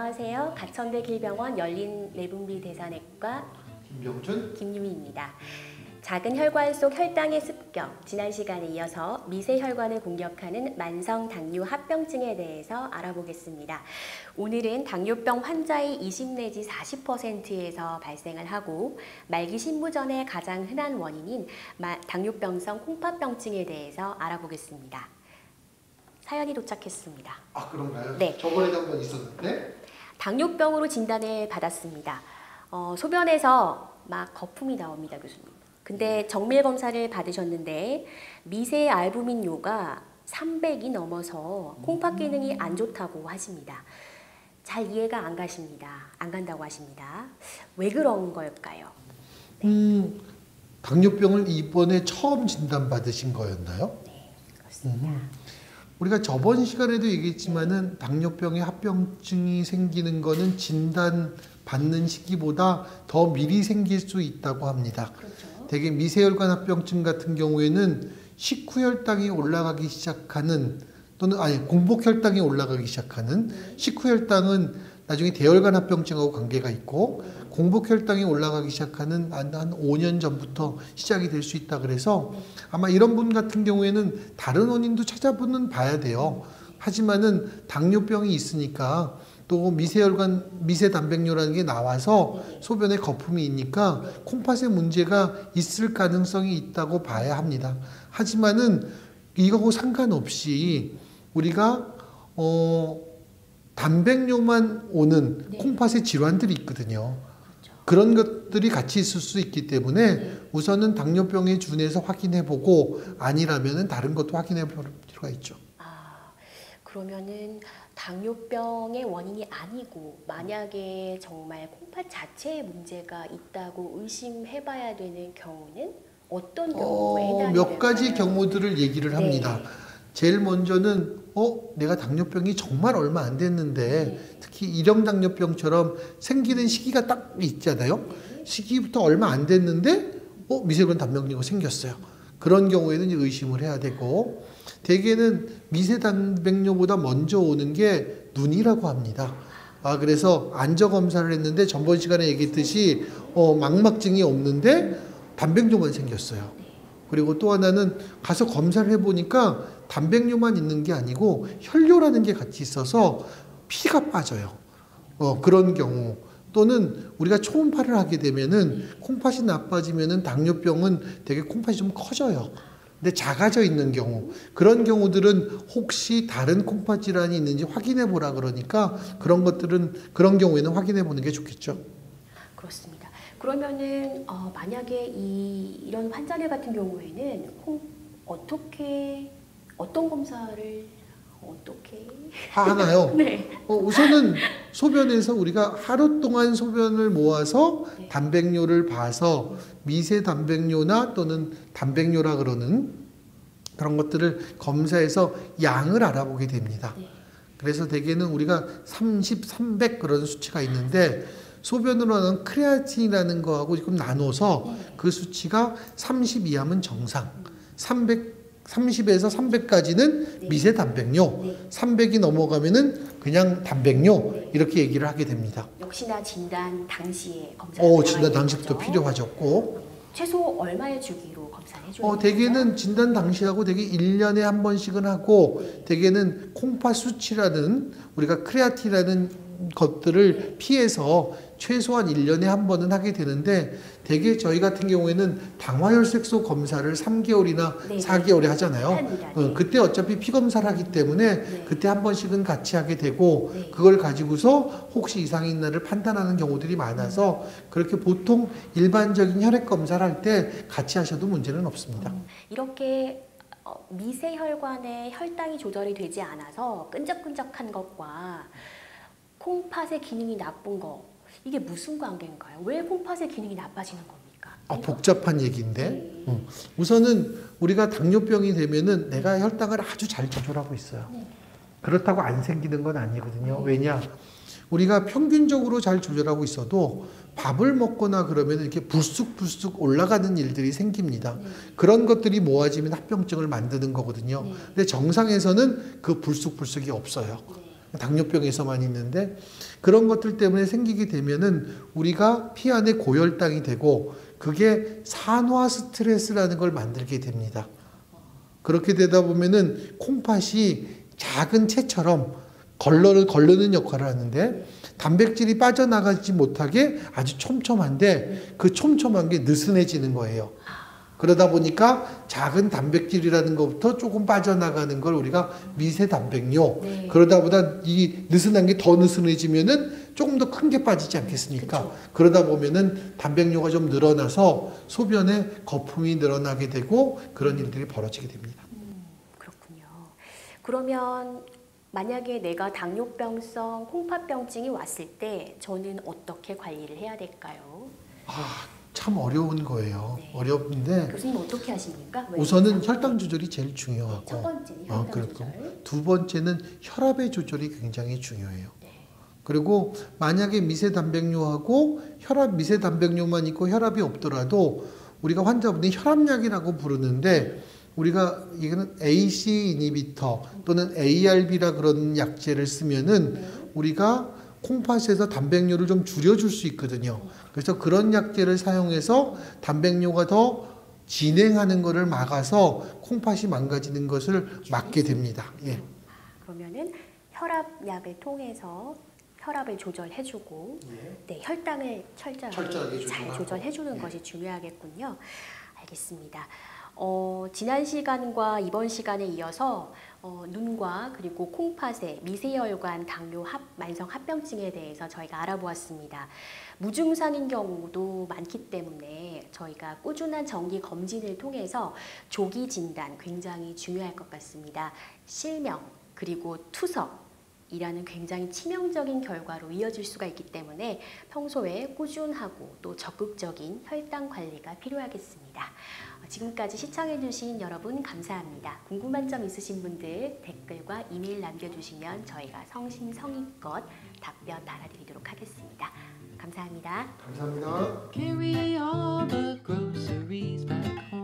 안녕하세요. 가천대 길병원 열린내분비대사내과 김병준, 김유미입니다. 작은 혈관 속 혈당의 습격, 지난 시간에 이어서 미세혈관을 공격하는 만성 당뇨 합병증에 대해서 알아보겠습니다. 오늘은 당뇨병 환자의 20 내지 40%에서 발생을 하고 말기 신부전의 가장 흔한 원인인 당뇨병성 콩팥병증에 대해서 알아보겠습니다. 사연이 도착했습니다. 아 그런가요? 네. 저번에도 한번 있었는데 당뇨병으로 진단을 받았습니다. 소변에서 막 거품이 나옵니다, 교수님. 근데 정밀 검사를 받으셨는데 미세 알부민료가 300이 넘어서 콩팥 기능이 안 좋다고 하십니다. 잘 이해가 안 간다고 하십니다. 왜 그런 걸까요? 당뇨병을 이번에 처음 진단받으신 거였나요? 네, 그렇습니다. 우리가 저번 시간에도 얘기했지만은 당뇨병의 합병증이 생기는 거는 진단받는 시기보다 더 미리 생길 수 있다고 합니다. 그렇죠. 대개 미세혈관 합병증 같은 경우에는 식후혈당이 올라가기 시작하는 또는 공복혈당이 올라가기 시작하는 식후혈당은 나중에 대혈관 합병증하고 관계가 있고 공복혈당이 올라가기 시작하는 한 5년 전부터 시작이 될 수 있다 그래서 아마 이런 분 같은 경우에는 다른 원인도 찾아보는 봐야 돼요. 하지만은 당뇨병이 있으니까 또 미세단백뇨라는 게 나와서 소변에 거품이 있으니까 콩팥에 문제가 있을 가능성이 있다고 봐야 합니다. 하지만은 이거하고 상관없이 우리가 단백뇨만 오는 콩팥의 질환들이 있거든요. 그런 것들이 같이 있을 수 있기 때문에 우선은 당뇨병에 준해서 확인해보고 아니라면은 다른 것도 확인해볼 필요가 있죠. 그러면은 당뇨병의 원인이 아니고 만약에 정말 콩팥 자체에 문제가 있다고 의심해봐야 되는 경우는 어떤 경우에 해당이 몇 가지 될까요? 경우들을 얘기를 합니다. 제일 먼저는 내가 당뇨병이 정말 얼마 안 됐는데 특히 일형 당뇨병처럼 생기는 시기가 딱 있잖아요. 시기부터 얼마 안 됐는데 미세혈관 단백뇨가 생겼어요. 그런 경우에는 이제 의심을 해야 되고 대개는 미세단백뇨보다 먼저 오는 게 눈이라고 합니다. 그래서 안저 검사를 했는데 전번 시간에 얘기했듯이 망막증이 없는데 단백뇨만 생겼어요. 그리고 또 하나는 가서 검사를 해보니까 단백뇨만 있는 게 아니고 혈뇨라는 게 같이 있어서 피가 빠져요. 그런 경우 또는 우리가 초음파를 하게 되면은 콩팥이 나빠지면은 당뇨병은 되게 콩팥이 좀 커져요. 근데 작아져 있는 경우 그런 경우들은 혹시 다른 콩팥 질환이 있는지 확인해 보라 그러니까 그런 경우에는 확인해 보는 게 좋겠죠. 그렇습니다. 그러면은 만약에 이런 환자들 같은 경우에는 어떤 검사를 어떻게 하나요? 네. 우선은 소변에서 우리가 하루 동안 소변을 모아서 단백뇨를 봐서 미세 단백뇨나 또는 단백뇨라 그러는 그런 것들을 검사해서 양을 알아보게 됩니다. 그래서 대개는 우리가 30, 300 그런 수치가 있는데 소변으로 하는 크레아틴이라는 거하고 지금 나눠서 그 수치가 30 이하면 정상, 30에서 300까지는 미세 단백뇨, 300이 넘어가면은 그냥 단백뇨 이렇게 얘기를 하게 됩니다. 역시나 진단 당시에 검사를 진단 당시부터 필요하셨고 최소 얼마의 주기로 검사를 해줘야 대개는 진단 당시하고 대개 1년에 한 번씩은 하고 대개는 콩팥 수치라는 우리가 크레아틴이라는 것들을 피해서 최소한 1년에 한 번은 하게 되는데 대개 저희 같은 경우에는 당화혈색소 검사를 3개월이나 4개월에 하잖아요. 그때 어차피 피검사를 하기 때문에 그때 한 번씩은 같이 하게 되고 그걸 가지고서 혹시 이상이 있나를 판단하는 경우들이 많아서 그렇게 보통 일반적인 혈액 검사를 할 때 같이 하셔도 문제는 없습니다. 이렇게 미세혈관의 혈당이 조절이 되지 않아서 끈적끈적한 것과 콩팥의 기능이 나쁜 거 이게 무슨 관계인가요? 왜 콩팥의 기능이 나빠지는 겁니까? 복잡한 얘기인데 우선은 우리가 당뇨병이 되면은 내가 혈당을 아주 잘 조절하고 있어요. 그렇다고 안 생기는 건 아니거든요. 왜냐? 우리가 평균적으로 잘 조절하고 있어도 밥을 먹거나 그러면 이렇게 불쑥불쑥 올라가는 일들이 생깁니다. 그런 것들이 모아지면 합병증을 만드는 거거든요. 근데 정상에서는 그 불쑥불쑥이 없어요. 당뇨병에서만 있는데 그런 것들 때문에 생기게 되면은 우리가 피 안에 고혈당이 되고 그게 산화 스트레스라는 걸 만들게 됩니다. 그렇게 되다 보면은 콩팥이 작은 채처럼 걸르는 역할을 하는데 단백질이 빠져나가지 못하게 아주 촘촘한데 그 촘촘한 게 느슨해지는 거예요. 그러다 보니까 작은 단백질이라는 것부터 조금 빠져나가는 걸 우리가 미세 단백뇨. 네. 그러다 보다 이 느슨한 게 더 느슨해지면은 조금 더 큰 게 빠지지 않겠습니까? 그쵸. 그러다 보면은 단백뇨가 좀 늘어나서 소변에 거품이 늘어나게 되고 그런 일들이 벌어지게 됩니다. 그렇군요. 그러면 만약에 내가 당뇨병성 콩팥병증이 왔을 때 저는 어떻게 관리를 해야 될까요? 참 어려운 거예요. 네. 어려운데 교수님 어떻게 하십니까? 왜 우선은 이렇게 혈당 조절이 제일 중요하고 첫 번째는 혈당 그렇고 조절. 두 번째는 혈압의 조절이 굉장히 중요해요. 네. 그리고 만약에 미세 단백뇨하고 혈압 미세 단백뇨만 있고 혈압이 없더라도 우리가 환자분이 혈압약이라고 부르는데 우리가 이거는 AC 이니비터 또는 ARB라 그런 약제를 쓰면은 우리가 콩팥에서 단백뇨를 좀 줄여줄 수 있거든요. 그래서 그런 약제를 사용해서 단백뇨가 더 진행하는 것을 막아서 콩팥이 망가지는 것을 막게 됩니다. 예. 그러면은 혈압약을 통해서 혈압을 조절해주고 네, 혈당을 철저하게 잘 조절해주는 것이 중요하겠군요. 알겠습니다. 지난 시간과 이번 시간에 이어서 눈과 그리고 콩팥의 미세혈관 당뇨 만성 합병증에 대해서 저희가 알아보았습니다. 무증상인 경우도 많기 때문에 저희가 꾸준한 정기 검진을 통해서 조기 진단 굉장히 중요할 것 같습니다. 실명 그리고 투석이라는 굉장히 치명적인 결과로 이어질 수가 있기 때문에 평소에 꾸준하고 또 적극적인 혈당 관리가 필요하겠습니다. 지금까지 시청해주신 여러분 감사합니다. 궁금한 점 있으신 분들 댓글과 이메일 남겨주시면 저희가 성심성의껏 답변 달아드리도록 하겠습니다. 감사합니다. 감사합니다. Carry all the groceries back home.